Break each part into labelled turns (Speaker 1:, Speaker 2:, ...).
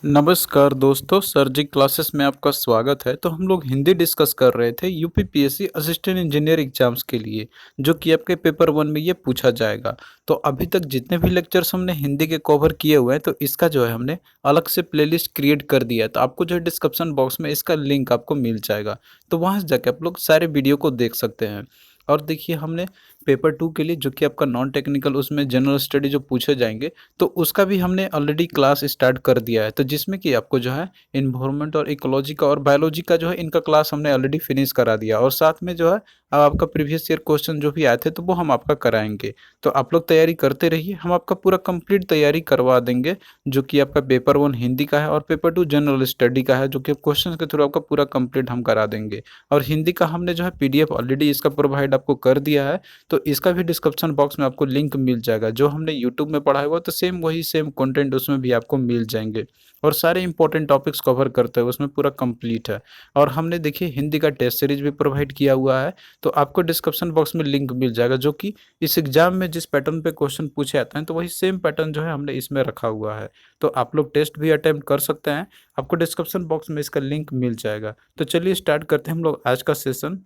Speaker 1: नमस्कार दोस्तों, सर जी क्लासेस में आपका स्वागत है। तो हम लोग हिंदी डिस्कस कर रहे थे यूपीपीएससी असिस्टेंट इंजीनियर एग्जाम्स के लिए, जो कि आपके पेपर वन में ये पूछा जाएगा। तो अभी तक जितने भी लेक्चर्स हमने हिंदी के कवर किए हुए हैं, तो इसका जो है हमने अलग से प्लेलिस्ट क्रिएट कर दिया है। तो आपको जो है डिस्क्रिप्शन बॉक्स में इसका लिंक आपको मिल जाएगा, तो वहाँ से जाके आप लोग सारे वीडियो को देख सकते हैं। और देखिए, हमने पेपर टू के लिए जो कि आपका नॉन टेक्निकल, उसमें जनरल स्टडी जो पूछे जाएंगे, तो उसका भी हमने ऑलरेडी क्लास स्टार्ट कर दिया है। तो जिसमें कि आपको जो है इन्वायरमेंट और इकोलॉजी का और बायोलॉजी का जो है इनका क्लास हमने ऑलरेडी फिनिश करा दिया, और साथ में जो है अब आपका प्रीवियस ईयर क्वेश्चन जो भी आए थे, तो वो हम आपका कराएंगे। तो आप लोग तैयारी करते रहिए, हम आपका पूरा कंप्लीट तैयारी करवा देंगे, जो कि आपका पेपर वन हिंदी का है और पेपर टू जनरल स्टडी का है, जो कि क्वेश्चन के थ्रू आपका पूरा कंप्लीट हम करा देंगे। और हिंदी का हमने जो है पीडीएफ ऑलरेडी इसका प्रोवाइड आपको कर दिया है, तो इसका भी डिस्क्रिप्शन बॉक्स में आपको लिंक मिल जाएगा। जो हमने यूट्यूब में पढ़ा हुआ, तो सेम वही सेम कंटेंट उसमें भी आपको मिल जाएंगे, और सारे इंपॉर्टेंट टॉपिक्स कवर करते हैं उसमें, पूरा कंप्लीट है। और हमने देखिए हिंदी का टेस्ट सीरीज भी प्रोवाइड किया हुआ है, तो आपको डिस्क्रिप्शन बॉक्स में लिंक मिल जाएगा, जो कि इस एग्जाम में जिस पैटर्न पे क्वेश्चन पूछे जाते हैं, तो वही सेम पैटर्न जो है हमने इसमें रखा हुआ है। तो आप लोग टेस्ट भी अटेम्प्ट कर सकते हैं, आपको डिस्क्रिप्शन बॉक्स में इसका लिंक मिल जाएगा। तो चलिए स्टार्ट करते हैं हम लोग आज का सेशन।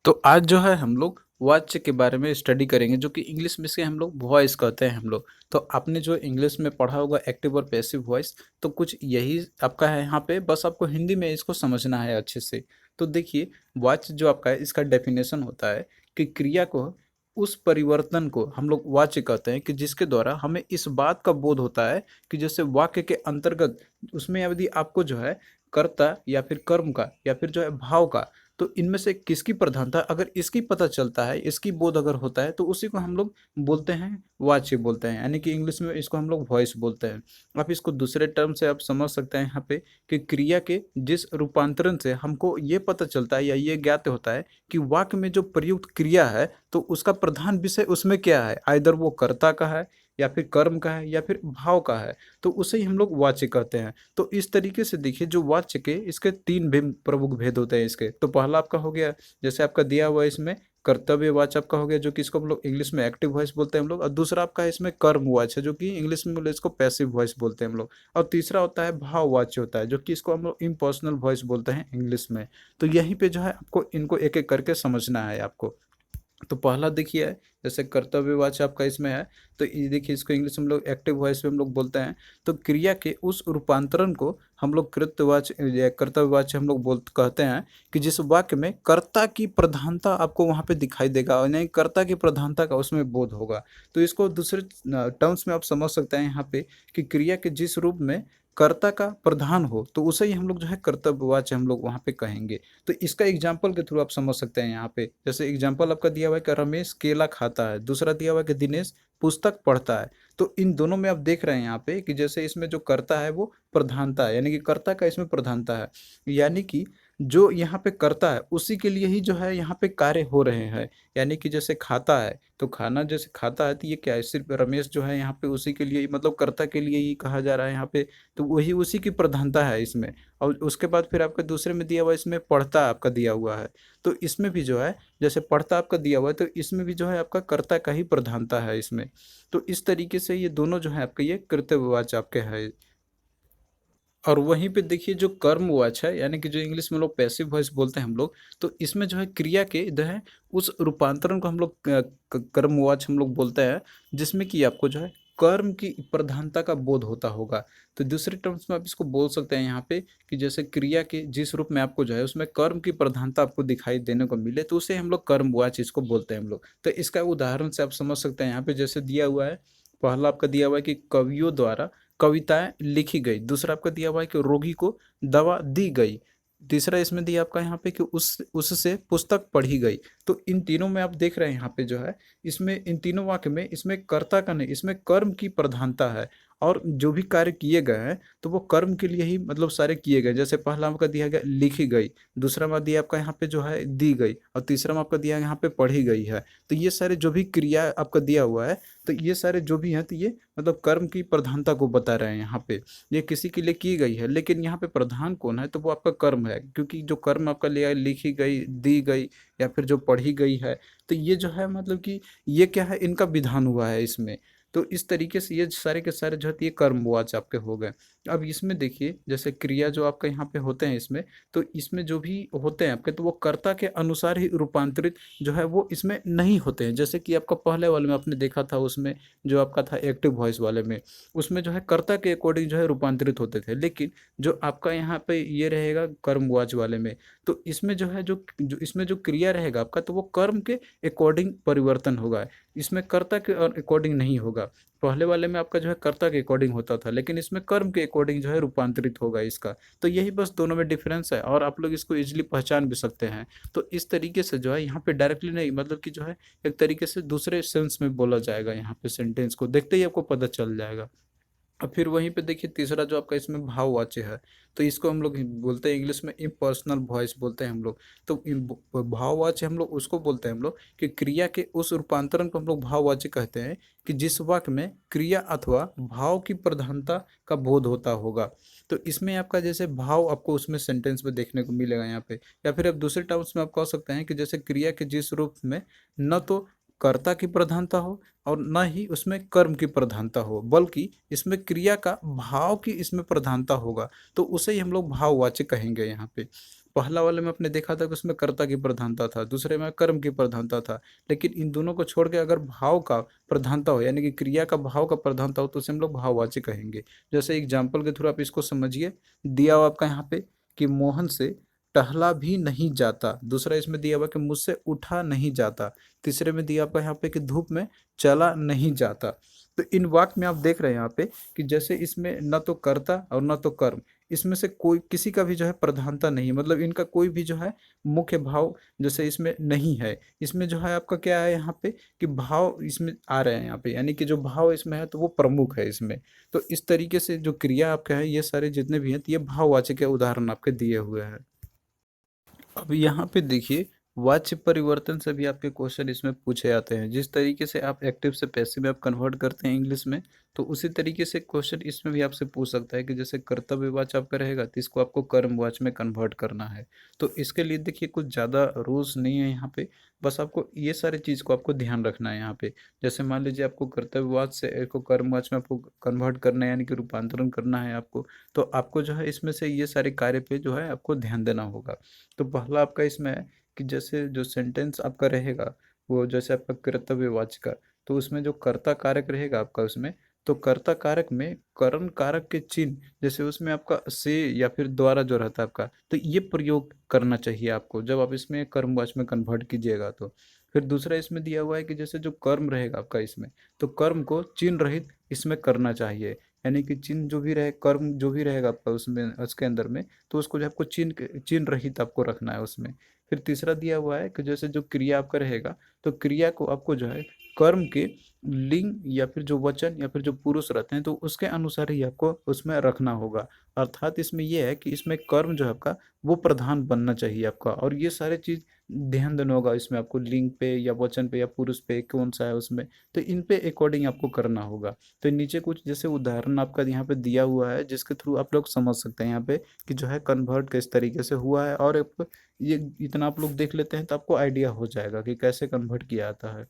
Speaker 1: तो आज जो है हम लोग वॉच के बारे में स्टडी करेंगे, जो कि इंग्लिश में इसे हम लोग वॉइस कहते हैं हम लोग। तो आपने जो इंग्लिश में पढ़ा होगा एक्टिव और पैसिव वॉइस, तो कुछ यही आपका है यहाँ पे, बस आपको हिंदी में इसको समझना है अच्छे से। तो देखिए, वॉच जो आपका है, इसका डेफिनेशन होता है कि क्रिया को, उस परिवर्तन को हम लोग वाच्य कहते हैं, कि जिसके द्वारा हमें इस बात का बोध होता है कि जैसे वाक्य के अंतर्गत, उसमें यदि आपको जो है कर्ता या फिर कर्म का या फिर जो है भाव का, तो इनमें से किसकी प्रधानता अगर इसकी पता चलता है, इसकी बोध अगर होता है, तो उसी को हम लोग बोलते हैं वाच्य बोलते हैं, यानी कि इंग्लिश में इसको हम लोग वॉइस बोलते हैं। आप इसको दूसरे टर्म से आप समझ सकते हैं यहाँ पे, कि क्रिया के जिस रूपांतरण से हमको ये पता चलता है या ये ज्ञात होता है कि वाक्य में जो प्रयुक्त क्रिया है, तो उसका प्रधान विषय उसमें क्या है, आइदर वो कर्ता का है या फिर कर्म का है या फिर भाव का है, तो उसे ही हम लोग वाच्य कहते हैं। तो इस तरीके से देखिए, जो वाच्य के इसके तीन भी प्रमुख भेद होते हैं इसके। तो पहला आपका हो गया, जैसे आपका दिया हुआ है इसमें, कर्तव्य वाच्य आपका हो गया, जो कि इसको हम लोग इंग्लिश में एक्टिव वॉइस बोलते हैं हम लोग। और दूसरा आपका है इसमें कर्म वाच्य, जो कि इंग्लिश में बोले इसको पैसिव वॉइस बोलते हैं हम लोग। और तीसरा होता है भाव वाच्य होता है, जो कि इसको हम लोग इम्पर्सनल वॉइस बोलते हैं इंग्लिश में। तो यहीं पे जो है आपको इनको एक एक करके समझना है आपको। तो पहला देखिए, जैसे कर्तव्यवाची आपका इसमें है, तो ये देखिए, इसको इंग्लिश में हम लोग एक्टिव वॉइस में हम लोग बोलते हैं। तो क्रिया के उस रूपांतरण को हम लोग कृत्यवाची या कर्तव्यवाची हम लोग बोल कहते हैं, कि जिस वाक्य में कर्ता की प्रधानता आपको वहाँ पे दिखाई देगा, और नहीं कर्ता की प्रधानता का उसमें बोध होगा। तो इसको दूसरे टर्म्स में आप समझ सकते हैं यहाँ पे, कि क्रिया के जिस रूप में कर्ता का प्रधान हो, तो उसे ही हम लोग जो है कर्तव्यवाची हम लोग वहाँ पे कहेंगे। तो इसका एग्जाम्पल के थ्रू आप समझ सकते हैं यहाँ पे। जैसे एग्जाम्पल आपका दिया हुआ है कि रमेश केला खाता है, दूसरा दिया हुआ है कि दिनेश पुस्तक पढ़ता है। तो इन दोनों में आप देख रहे हैं यहाँ पे, कि जैसे इसमें जो कर्ता है वो प्रधानता है, यानी कि कर्ता का इसमें प्रधानता है, यानी कि जो यहाँ पे कर्ता है उसी के लिए ही जो है यहाँ पे कार्य हो रहे हैं। यानी कि जैसे खाता है, तो खाना जैसे खाता है, तो ये क्या है, सिर्फ रमेश जो है यहाँ पे उसी के लिए, मतलब कर्ता के लिए ही कहा जा रहा है यहाँ पे। तो वही उसी की प्रधानता है इसमें। और उसके बाद फिर आपका दूसरे में दिया हुआ है, इसमें पढ़ता आपका दिया हुआ है, तो इसमें भी जो है, जैसे पढ़ता आपका दिया हुआ है, तो इसमें भी जो है आपका कर्ता का ही प्रधानता है इसमें। तो इस तरीके से ये दोनों जो है आपके ये कर्तव्यवाची आपके है। और वहीं पे देखिए, जो कर्म वाच है, यानी कि जो इंग्लिश में लोग पैसिव वॉइस बोलते हैं हम लोग, तो इसमें जो है क्रिया के जो है उस रूपांतरण को हम लोग कर्म वाच हम लोग बोलते हैं, जिसमें कि आपको जो है कर्म की प्रधानता का बोध होता होगा। तो दूसरे टर्म्स में आप इसको बोल सकते हैं यहाँ पे, कि जैसे क्रिया के जिस रूप में आपको जो है उसमें कर्म की प्रधानता आपको दिखाई देने को मिले, तो उसे हम लोग कर्म वाच इसको बोलते हैं हम लोग। तो इसका उदाहरण से आप समझ सकते हैं यहाँ पे, जैसे दिया हुआ है, पहला आपका दिया हुआ है कि कवियों द्वारा कविताएं लिखी गई, दूसरा आपका दिया हुआ है कि रोगी को दवा दी गई, तीसरा इसमें दिया आपका यहाँ पे कि उससे पुस्तक पढ़ी गई। तो इन तीनों में आप देख रहे हैं यहाँ पे जो है, इसमें इन तीनों वाक्य में इसमें कर्ता का नहीं, इसमें कर्म की प्रधानता है। और जो भी कार्य किए गए हैं, तो वो कर्म के लिए ही मतलब सारे किए गए। जैसे पहला आपका दिया गया लिखी गई, दूसरा में दिया आपका यहाँ पे जो है दी गई, और तीसरा में आपका दिया यहाँ पे पढ़ी गई है। तो ये सारे जो भी क्रिया आपका दिया हुआ है, तो ये सारे जो भी हैं, तो ये मतलब कर्म की प्रधानता को बता रहे हैं यहाँ पे। ये किसी के लिए की गई है, लेकिन यहाँ पे प्रधान कौन है, तो वो आपका कर्म है, क्योंकि जो कर्म आपका लिया है, लिखी गई, दी गई या फिर जो पढ़ी गई है, तो ये जो है मतलब कि ये क्या है, इनका विधान हुआ है इसमें। तो इस तरीके से ये सारे के सारे जो है ये कर्मवाच आपके हो गए। अब इसमें देखिए जैसे क्रिया जो आपका यहाँ पे होते हैं इसमें, तो इसमें जो भी होते हैं आपके, तो वो कर्ता के अनुसार ही रूपांतरित जो है वो इसमें नहीं होते हैं। जैसे कि आपका पहले वाले में आपने देखा था, उसमें जो आपका था एक्टिव वॉइस वाले में, उसमें जो है कर्ता के अकॉर्डिंग जो है रूपांतरित होते थे। लेकिन जो आपका यहाँ पे ये रहेगा कर्मवाच वाले में, तो इसमें जो है जो इसमें जो क्रिया रहेगा आपका, तो वो कर्म के अकॉर्डिंग परिवर्तन होगा, इसमें कर्ता के अकॉर्डिंग नहीं होगा। पहले वाले में आपका जो है कर्ता के अकॉर्डिंग होता था, लेकिन इसमें कर्म के अकॉर्डिंग जो है रूपांतरित होगा इसका। तो यही बस दोनों में डिफरेंस है, और आप लोग इसको इजीली पहचान भी सकते हैं। तो इस तरीके से जो है यहाँ पे डायरेक्टली नहीं, मतलब कि जो है एक तरीके से दूसरे सेंस में बोला जाएगा, यहाँ पे सेंटेंस को देखते ही आपको पता चल जाएगा। और फिर वहीं पे देखिए तीसरा जो आपका इसमें भाववाच्य है, तो इसको हम लोग बोलते हैं इंग्लिश में इम्पर्सनल वॉइस बोलते हैं हम लोग। तो भाववाच्य हम लोग उसको बोलते हैं हम लोग कि क्रिया के उस रूपांतरण को हम लोग भाववाच्य कहते हैं, कि जिस वाक्य में क्रिया अथवा भाव की प्रधानता का बोध होता होगा। तो इसमें आपका जैसे भाव आपको उसमें सेंटेंस में देखने को मिलेगा यहाँ पे, या फिर आप दूसरे टर्म्स में आप कह सकते हैं कि जैसे क्रिया के जिस रूप में न तो कर्ता की प्रधानता हो और न ही उसमें कर्म की प्रधानता हो, बल्कि इसमें क्रिया का भाव की इसमें प्रधानता होगा, तो उसे ही हम लोग भाववाच्य कहेंगे यहाँ पे। पहला वाले में आपने देखा था कि उसमें कर्ता की प्रधानता था, दूसरे में कर्म की प्रधानता था, लेकिन इन दोनों को छोड़ के अगर भाव का प्रधानता हो, यानी कि क्रिया का भाव का प्रधानता हो, तो उसे हम लोग भाववाच्य कहेंगे। जैसे एग्जाम्पल के थ्रू आप इसको समझिए, दिया हुआ आपका यहाँ पे कि मोहन से टहला भी नहीं जाता, दूसरा इसमें दिया हुआ कि मुझसे उठा नहीं जाता, तीसरे में दिया आपका यहाँ पे कि धूप में चला नहीं जाता। तो इन वाक्य में आप देख रहे हैं यहाँ पे कि जैसे इसमें न तो कर्ता और न तो कर्म, इसमें से कोई किसी का भी जो है प्रधानता नहीं, मतलब इनका कोई भी जो है मुख्य भाव जैसे इसमें नहीं है। इसमें जो है आपका क्या है यहाँ पे कि भाव इसमें आ रहे हैं यहाँ पे, यानी कि जो भाव इसमें है तो वो प्रमुख है इसमें। तो इस तरीके से जो क्रिया आपका है ये सारे जितने भी हैं, तो ये भाववाचक के उदाहरण आपके दिए हुए हैं। अब यहाँ पे देखिए वाच्य परिवर्तन से भी आपके क्वेश्चन इसमें पूछे जाते हैं। जिस तरीके से आप एक्टिव से पैसिव में आप कन्वर्ट करते हैं इंग्लिश में, तो उसी तरीके से क्वेश्चन इसमें भी आपसे पूछ सकता है कि जैसे कर्तव्यवाच आपका रहेगा तो इसको आपको कर्मवाच में कन्वर्ट करना है। तो इसके लिए देखिए कुछ ज़्यादा रूल्स नहीं है यहाँ पे, बस आपको ये सारी चीज़ को आपको ध्यान रखना है यहाँ पे। जैसे मान लीजिए आपको कर्तव्यवाच से इसको कर्मवाच में आपको कन्वर्ट करना है, यानी कि रूपांतरण करना है आपको, तो आपको जो है इसमें से ये सारे कार्य पे जो है आपको ध्यान देना होगा। तो पहला आपका इसमें है कि जैसे जो सेंटेंस आपका रहेगा, वो जैसे आपका कर्तव्यवाची का, तो उसमें जो कर्ता कारक रहेगा आपका उसमें, तो कर्ता कारक में करण कारक के चिन्ह, जैसे उसमें आपका से या फिर द्वारा जो रहता है आपका, तो ये प्रयोग करना चाहिए आपको जब आप इसमें कर्मवाच में कन्वर्ट कीजिएगा तो। फिर दूसरा इसमें दिया हुआ है कि जैसे जो कर्म रहेगा आपका इसमें, तो कर्म को चिन्ह रहित इसमें करना चाहिए, यानी कि चिन्ह जो भी रहे, कर्म जो भी रहेगा आपका उसमें उसके अंदर में, तो उसको जो आपको चिन्ह चिन्ह रहित आपको रखना है उसमें। फिर तीसरा दिया हुआ है कि जैसे जो क्रिया आपका रहेगा, तो क्रिया को आपको जो है कर्म के लिंग या फिर जो वचन या फिर जो पुरुष रहते हैं, तो उसके अनुसार ही आपको उसमें रखना होगा। अर्थात इसमें यह है कि इसमें कर्म जो है आपका वो प्रधान बनना चाहिए आपका, और ये सारे चीज ध्यान देना होगा इसमें आपको, लिंग पे या वचन पे या पुरुष पे कौन सा है उसमें, तो इन पे अकॉर्डिंग आपको करना होगा। तो नीचे कुछ जैसे उदाहरण आपका यहाँ पे दिया हुआ है, जिसके थ्रू आप लोग समझ सकते हैं यहाँ पे कि जो है कन्वर्ट किस तरीके से हुआ है, और ये इतना आप लोग देख लेते हैं तो आपको आइडिया हो जाएगा कि कैसे कन्वर्ट किया जाता है।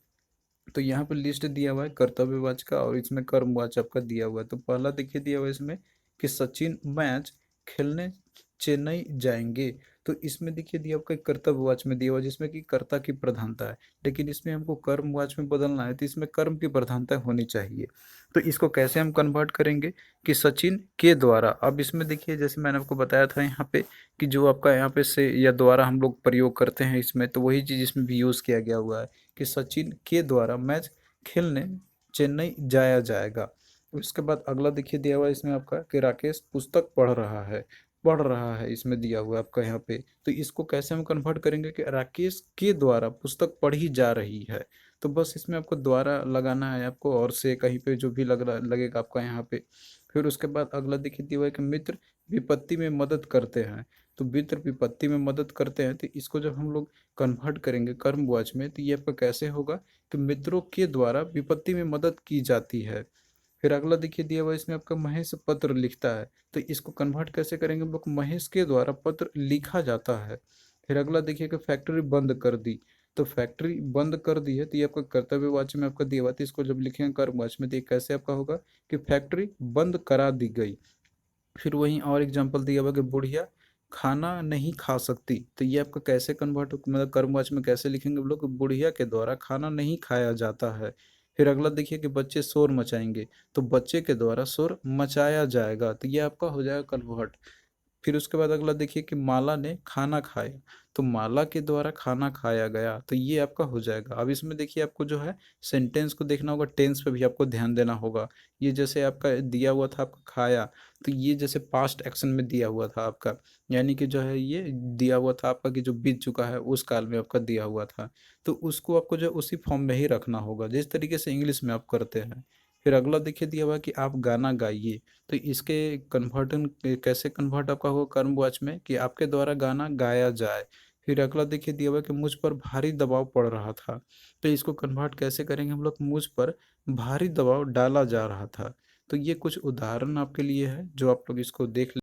Speaker 1: तो यहाँ पे लिस्ट दिया हुआ है कर्तव्यवाच का, और इसमें कर्मवाच आपका दिया हुआ है। तो पहला देखिए दिया हुआ है इसमें कि सचिन मैच खेलने चेन्नई जाएंगे। तो इसमें देखिए दिया आपका कर्तव्यवाच में दिया हुआ है, जिसमें कि कर्ता की प्रधानता है, लेकिन इसमें हमको कर्मवाच में बदलना है, तो इसमें कर्म की प्रधानता होनी चाहिए। तो इसको कैसे हम कन्वर्ट करेंगे कि सचिन के द्वारा। अब इसमें देखिए जैसे मैंने आपको बताया था यहाँ पे कि जो आपका यहाँ पे से या द्वारा हम लोग प्रयोग करते हैं इसमें, तो वही चीज़ इसमें भी यूज़ किया गया हुआ है कि सचिन के द्वारा मैच खेलने चेन्नई जाया जाएगा। उसके बाद अगला देखिए दिया हुआ है इसमें आपका कि राकेश पुस्तक पढ़ रहा है इसमें दिया हुआ है आपका यहाँ पे। तो इसको कैसे हम कन्वर्ट करेंगे कि राकेश के द्वारा पुस्तक पढ़ी जा रही है। तो बस इसमें आपको द्वारा लगाना है आपको, और से कहीं पे जो भी लगेगा आपका यहाँ पे। फिर उसके बाद अगला देखिए दिया हुआ है कि मित्र विपत्ति में मदद करते हैं। तो मित्र विपत्ति में मदद करते हैं, तो इसको जब हम लोग कन्वर्ट करेंगे कर्मवाच में, तो ये आपका कैसे होगा कि मित्रों के द्वारा विपत्ति में मदद की जाती है। फिर अगला देखिए दिया हुआ है इसमें आपका महेश पत्र लिखता है, तो इसको कन्वर्ट कैसे करेंगे हम लोग, महेश के द्वारा पत्र लिखा जाता है। फिर अगला देखिए कि फैक्ट्री बंद कर दी। तो फैक्ट्री बंद कर दी है, तो ये आपका कर्तव्यवाची में आपका दिया हुआ था। इसको जब लिखेंगे कर्मवाची में, तो ये कैसे आपका होगा कि फैक्ट्री बंद करा दी गई। फिर वहीं और एग्जांपल दिया हुआ कि बुढ़िया खाना नहीं खा सकती, तो ये आपका कैसे कन्वर्ट, मतलब कर्मवाची में कैसे लिखेंगे हम लोग कि बुढ़िया के द्वारा खाना नहीं खाया जाता है। फिर अगला देखिए कि बच्चे शोर मचाएंगे, तो बच्चे के द्वारा शोर मचाया जाएगा, तो ये आपका हो जाएगा कन्वर्ट। फिर उसके बाद अगला देखिए कि माला ने खाना खाया, तो माला के द्वारा खाना खाया गया, तो ये आपका हो जाएगा। अब इसमें देखिए आपको जो है सेंटेंस को देखना होगा, टेंस पे भी आपको ध्यान देना होगा। ये जैसे आपका दिया हुआ था आपका खाया, तो ये जैसे पास्ट एक्शन में दिया हुआ था आपका, यानी कि जो है ये दिया हुआ था आपका कि जो बीत चुका है उस काल में आपका दिया हुआ था, तो उसको आपको जो है उसी फॉर्म में ही रखना होगा जिस तरीके से इंग्लिश में आप करते हैं। फिर अगला देखिए दिया हुआ है कि आप गाना गाइए, तो इसके कन्वर्टन कैसे कन्वर्ट आपका होगा कर्मवाच में कि आपके द्वारा गाना गाया जाए। फिर अगला देखिए दिया हुआ है कि मुझ पर भारी दबाव पड़ रहा था, तो इसको कन्वर्ट कैसे करेंगे हम लोग, मुझ पर भारी दबाव डाला जा रहा था। तो ये कुछ उदाहरण आपके लिए है जो आप लोग इसको देख।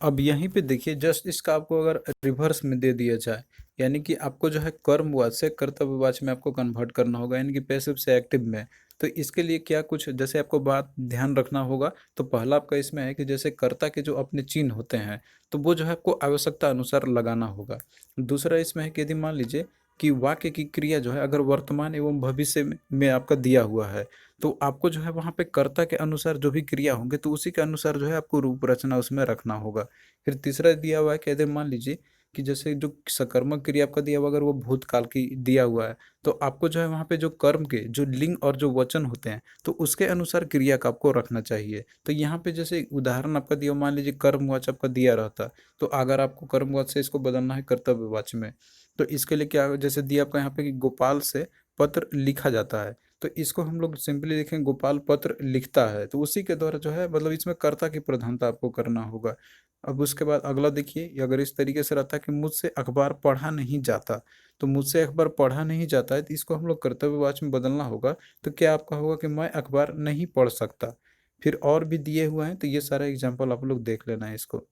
Speaker 1: अब यहीं पे देखिए जस्ट इसका आपको अगर रिवर्स में दे दिया जाए, यानी कि आपको जो है कर्मवाच से कर्तव्यवाच में आपको कन्वर्ट करना होगा, यानी कि पैसिव से एक्टिव में। तो इसके लिए क्या कुछ जैसे आपको बात ध्यान रखना होगा, तो पहला आपका इसमें है कि जैसे कर्ता के जो अपने चिन्ह होते हैं, तो वो जो है आपको आवश्यकता अनुसार लगाना होगा। दूसरा इसमें है कि यदि मान लीजिए कि वाक्य की क्रिया जो है अगर वर्तमान एवं भविष्य में आपका दिया हुआ है, तो आपको जो है वहाँ पे कर्ता के अनुसार जो भी क्रिया होंगे तो उसी के अनुसार जो है आपको रूप रचना उसमें रखना होगा। फिर तीसरा दिया हुआ है कि यदि मान लीजिए कि जैसे जो सकर्मक क्रिया आपका दिया हुआ अगर वो भूतकाल की दिया हुआ है, तो आपको जो है वहाँ पे जो कर्म के जो लिंग और जो वचन होते हैं तो उसके अनुसार क्रिया का आपको रखना चाहिए। तो यहाँ पे जैसे उदाहरण आपका दिया, मान लीजिए कर्मवाच आपका दिया रहता, तो अगर आपको कर्मवाच से इसको बदलना है कर्तव्यवाच में, तो इसके लिए क्या जैसे दिया आपका यहाँ पे कि गोपाल से पत्र लिखा जाता है, तो इसको हम लोग सिंपली लिखें गोपाल पत्र लिखता है, तो उसी के द्वारा जो है मतलब इसमें कर्ता की प्रधानता आपको करना होगा। अब उसके बाद अगला देखिए अगर इस तरीके से रहता है कि मुझसे अखबार पढ़ा नहीं जाता, तो मुझसे अखबार पढ़ा नहीं जाता है, तो इसको हम लोग कर्तव्यवाच में बदलना होगा। तो क्या आपका होगा कि मैं अखबार नहीं पढ़ सकता। फिर और भी दिए हुए हैं, तो ये सारा एग्जाम्पल आप लोग देख लेना है इसको।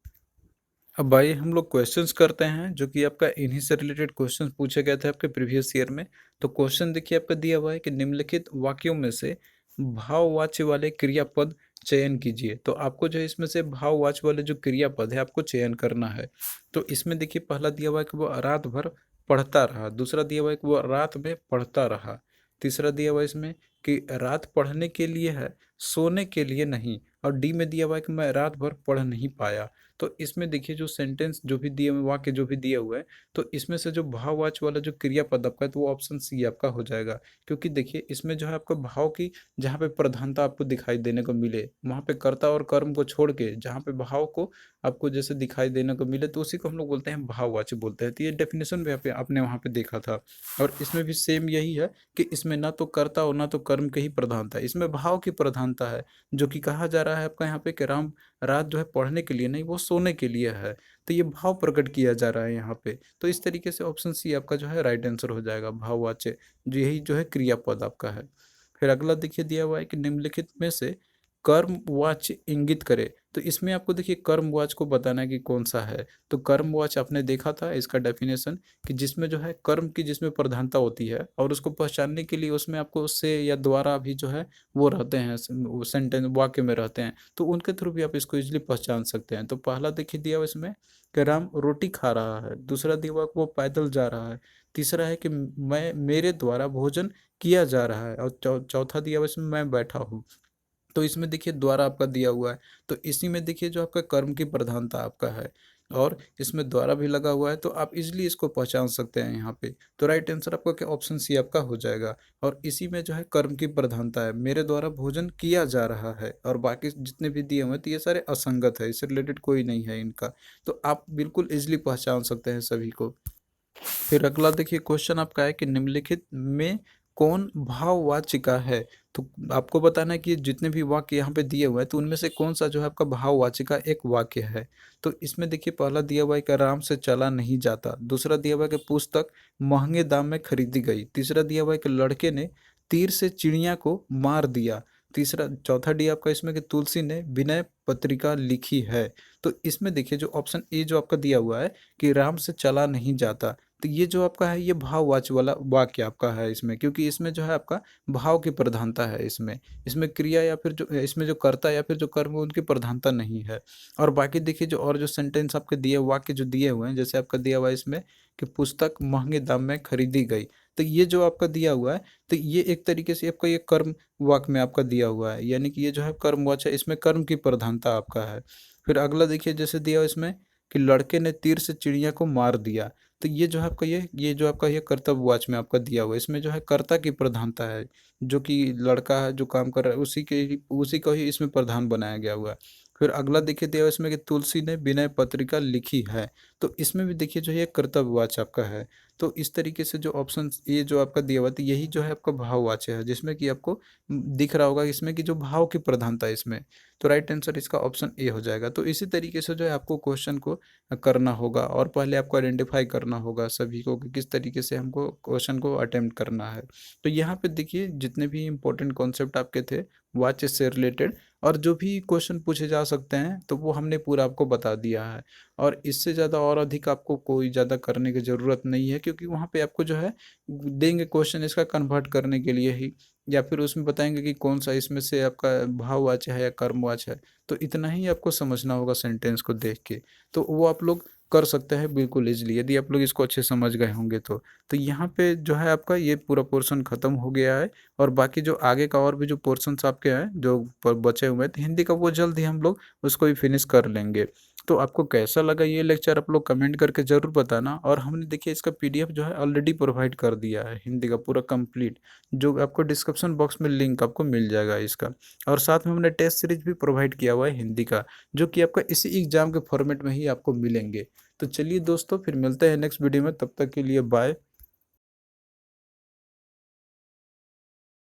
Speaker 1: अब आइए हम लोग क्वेश्चंस करते हैं जो कि आपका इन्हीं से रिलेटेड क्वेश्चंस पूछे गए थे आपके प्रीवियस ईयर में। तो क्वेश्चन देखिए आपका दिया हुआ है कि निम्नलिखित वाक्यों में से भाववाच्य वाले क्रियापद चयन कीजिए। तो आपको जो है इसमें से भाववाच्य वाले जो क्रियापद है आपको चयन करना है। तो इसमें देखिए पहला दिया हुआ है कि वो रात भर पढ़ता रहा, दूसरा दिया हुआ है कि वो रात में पढ़ता रहा, तीसरा दिया हुआ है इसमें कि रात पढ़ने के लिए है, सोने के लिए नहीं, और डी में दिया हुआ है कि मैं रात भर पढ़ नहीं पाया। तो इसमें देखिए जो सेंटेंस जो भी दिए हुए वाक्य जो भी दिए हुए हैं, तो इसमें से जो भाववाच्य वाला जो क्रियापद आपका है तो वो ऑप्शन सी आपका हो जाएगा। क्योंकि देखिए इसमें जो है आपका भाव की जहाँ पे प्रधानता आपको दिखाई देने को मिले, वहाँ पे कर्ता और कर्म को छोड़ के जहाँ पे भाव को आपको जैसे दिखाई देने को मिले, तो उसी को हम लोग बोलते हैं भाववाच्य बोलते हैं। तो ये डेफिनेशन भी आपने वहाँ पे देखा था। और इसमें भी सेम यही है कि इसमें ना तो कर्ता और ना तो कर्म की ही प्रधानता है, इसमें भाव की प्रधानता है। जो कि कहा जा रहा है आपका यहाँ पे कि राम रात जो है पढ़ने के लिए नहीं, वो सोने के लिए है, तो ये भाव प्रकट किया जा रहा है यहाँ पे। तो इस तरीके से ऑप्शन सी आपका जो है राइट आंसर हो जाएगा, भाववाच्य जो यही जो है क्रियापद आपका है। फिर अगला देखिए दिया हुआ है कि निम्नलिखित में से कर्मवाच्य इंगित करे, तो इसमें आपको देखिए कर्मवाच्य को बताना है कि कौन सा है। तो कर्मवाच्य आपने देखा था इसका डेफिनेशन कि जिसमें जो है कर्म की जिसमें प्रधानता होती है और उसको पहचानने के लिए उसमें आपको से या द्वारा भी जो है वो रहते हैं, सेंटेंस वाक्य में रहते हैं, तो उनके थ्रू भी आप इसको इजीली पहचान सकते हैं। तो पहला देखिए दिया हुआ इसमें कि राम रोटी खा रहा है, दूसरा दिया हुआ कि वो पैदल जा रहा है, तीसरा है कि मैं मेरे द्वारा भोजन किया जा रहा है, और चौथा दिया हुआ इसमें मैं बैठा हूँ। तो इसमें देखिए द्वारा आपका दिया हुआ है, तो इसी में देखिए जो आपका कर्म की प्रधानता आपका है और इसमें द्वारा भी लगा हुआ है, तो आप इजीली इसको पहचान सकते हैं यहाँ पे। तो राइट आंसर आपका क्या ऑप्शन सी आपका हो जाएगा। और इसी में जो है कर्म की प्रधानता है, मेरे द्वारा भोजन किया जा रहा है, और बाकी जितने भी दिए हुए हैं तो ये सारे असंगत है, इससे रिलेटेड कोई नहीं है इनका। तो आप बिल्कुल इजीली पहचान सकते हैं सभी को। फिर अगला देखिए क्वेश्चन आपका है कि निम्नलिखित में कौन भाववाचिका है। तो आपको बताना है कि जितने भी वाक्य यहाँ पे दिए हुए हैं तो उनमें से कौन सा जो है आपका भाववाचिका एक वाक्य है। तो इसमें देखिए पहला दिया हुआ है कि आराम से चला नहीं जाता, दूसरा दिया हुआ है कि पुस्तक महंगे दाम में खरीदी गई, तीसरा दिया हुआ है कि लड़के ने तीर से चिड़िया को मार दिया, तीसरा चौथा डी आपका इसमें कि तुलसी ने विनय पत्रिका लिखी है। तो इसमें देखिए जो ऑप्शन ए जो आपका दिया हुआ है कि राम से चला नहीं जाता, तो ये जो आपका है ये भाववाची वाला वाक्य आपका है इसमें, क्योंकि इसमें जो है आपका भाव की प्रधानता है इसमें। इसमें क्रिया या फिर जो इसमें जो कर्ता या फिर जो कर्म है उनकी प्रधानता नहीं है। और बाकी देखिए जो और जो सेंटेंस आपके दिए वाक्य जो दिए हुए हैं, जैसे आपका दिया हुआ है इसमें कि पुस्तक महँगे दाम में खरीदी गई। तो ये जो आपका दिया हुआ है, तो ये एक तरीके से आपका ये कर्म वाक्य में आपका दिया हुआ है, यानी कि ये जो है कर्मवाचक है, इसमें कर्म की प्रधानता आपका है। फिर अगला देखिए जैसे दिया हुआ इसमें कि लड़के ने तीर से चिड़िया को मार दिया। तो ये जो है आपका ये जो आपका ये कर्तव्यवाच में आपका दिया हुआ है, इसमें जो है कर्ता की प्रधानता है, जो कि लड़का है जो काम कर रहा है उसी को ही इसमें प्रधान बनाया गया हुआ है। फिर अगला देखिए दिया हुआ है इसमें कि तुलसी ने विनय पत्रिका लिखी है। तो इसमें भी देखिए जो है कर्तव्यवाच आपका है। तो इस तरीके से जो ऑप्शन ये जो आपका दिया हुआ है, तो यही जो है आपका भाववाच्य है, जिसमें कि आपको दिख रहा होगा इसमें कि जो भाव की प्रधानता है इसमें। तो राइट आंसर इसका ऑप्शन ए हो जाएगा। तो इसी तरीके से जो है आपको क्वेश्चन को करना होगा, और पहले आपको आइडेंटिफाई करना होगा सभी को कि किस तरीके से हमको क्वेश्चन को अटेम्प्ट करना है। तो यहाँ पे देखिए जितने भी इंपॉर्टेंट कॉन्सेप्ट आपके थे वाच्य से रिलेटेड, और जो भी क्वेश्चन पूछे जा सकते हैं, तो वो हमने पूरा आपको बता दिया है। और इससे ज़्यादा और अधिक आपको कोई ज़्यादा करने की ज़रूरत नहीं है, क्योंकि वहाँ पे आपको जो है देंगे क्वेश्चन इसका कन्वर्ट करने के लिए ही, या फिर उसमें बताएंगे कि कौन सा इसमें से आपका भाववाच्य है या कर्मवाच्य है। तो इतना ही आपको समझना होगा सेंटेंस को देख के। तो वो आप लोग कर सकते हैं बिल्कुल ईज़िली, यदि आप लोग इसको अच्छे समझ गए होंगे तो। तो यहाँ पे जो है आपका ये पूरा पोर्शन ख़त्म हो गया है, और बाकी जो आगे का और भी जो पोर्शन्स आपके हैं, जो प बचे हुए हैं, तो हिंदी का वो जल्द ही हम लोग उसको भी फिनिश कर लेंगे। तो आपको कैसा लगा ये लेक्चर आप लोग कमेंट करके ज़रूर बताना, और हमने देखिए इसका पीडीएफ जो है ऑलरेडी प्रोवाइड कर दिया है हिंदी का पूरा कंप्लीट, जो आपको डिस्क्रिप्शन बॉक्स में लिंक आपको मिल जाएगा इसका। और साथ में हमने टेस्ट सीरीज भी प्रोवाइड किया हुआ है हिंदी का, जो कि आपका इसी एग्ज़ाम के फॉर्मेट में ही आपको मिलेंगे। तो चलिए दोस्तों फिर मिलते हैं नेक्स्ट वीडियो में, तब तक के लिए बाय।